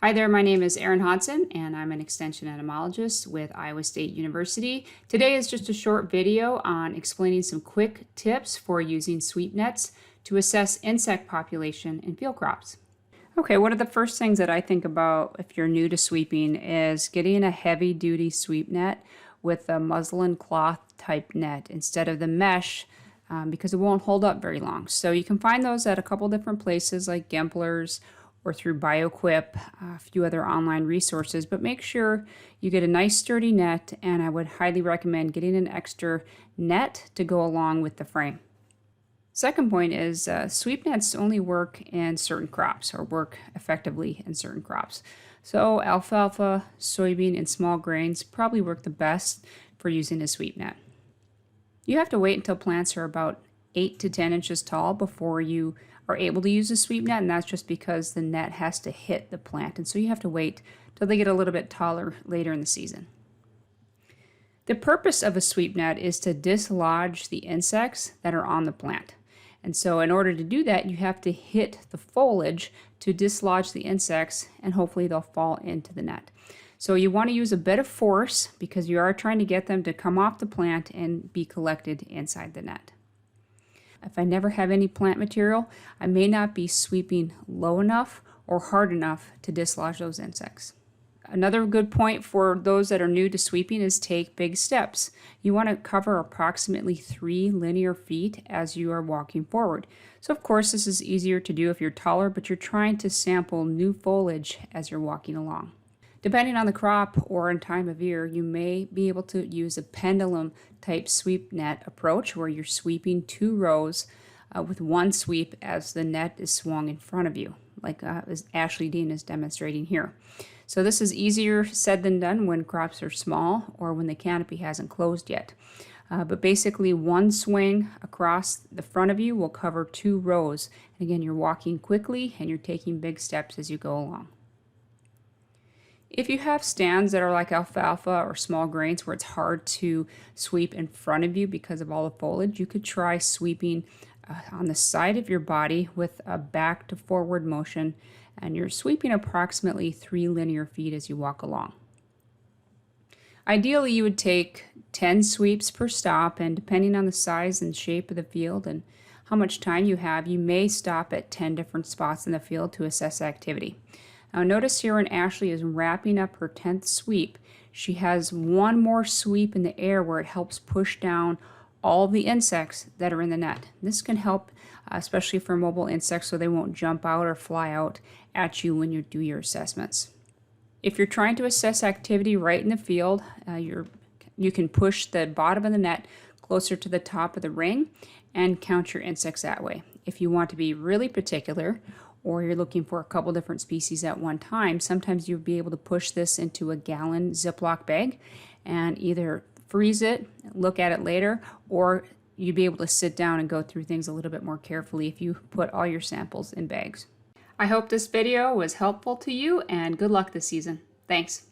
Hi there, my name is Erin Hodson, and I'm an extension entomologist with Iowa State University. Today is just a short video on explaining some quick tips for using sweep nets to assess insect population in field crops. Okay, one of the first things that I think about if you're new to sweeping is getting a heavy-duty sweep net with a muslin cloth type net instead of the mesh because it won't hold up very long. So you can find those at a couple different places like Gempler's or through BioQuip, a few other online resources, but make sure you get a nice sturdy net, and I would highly recommend getting an extra net to go along with the frame. Second point is sweep nets only work in certain crops or work effectively in certain crops. So alfalfa, soybean, and small grains probably work the best for using a sweep net. You have to wait until plants are about 8 to 10 inches tall before you are able to use a sweep net, and that's just because the net has to hit the plant, and so you have to wait till they get a little bit taller later in the season. The purpose of a sweep net is to dislodge the insects that are on the plant. And so in order to do that, you have to hit the foliage to dislodge the insects, and hopefully they'll fall into the net. So you want to use a bit of force because you are trying to get them to come off the plant and be collected inside the net. If I never have any plant material, I may not be sweeping low enough or hard enough to dislodge those insects. Another good point for those that are new to sweeping is take big steps. You want to cover approximately 3 linear feet as you are walking forward. So of course this is easier to do if you're taller, but you're trying to sample new foliage as you're walking along. Depending on the crop or in time of year, you may be able to use a pendulum type sweep net approach where you're sweeping 2 rows with one sweep as the net is swung in front of you, like as Ashley Dean is demonstrating here. So this is easier said than done when crops are small or when the canopy hasn't closed yet. But basically one swing across the front of you will cover 2 rows. And again, you're walking quickly and you're taking big steps as you go along. If you have stands that are like alfalfa or small grains where it's hard to sweep in front of you because of all the foliage, you could try sweeping on the side of your body with a back to forward motion, and you're sweeping approximately 3 linear feet as you walk along. Ideally, you would take 10 sweeps per stop, and depending on the size and shape of the field and how much time you have, you may stop at 10 different spots in the field to assess activity. Now notice here when Ashley is wrapping up her 10th sweep, she has one more sweep in the air where it helps push down all the insects that are in the net. This can help especially for mobile insects so they won't jump out or fly out at you when you do your assessments. If you're trying to assess activity right in the field, you can push the bottom of the net closer to the top of the ring and count your insects that way. If you want to be really particular, or you're looking for a couple different species at one time, sometimes you'll be able to push this into a gallon Ziploc bag and either freeze it, look at it later, or you'd be able to sit down and go through things a little bit more carefully if you put all your samples in bags. I hope this video was helpful to you, and good luck this season. Thanks.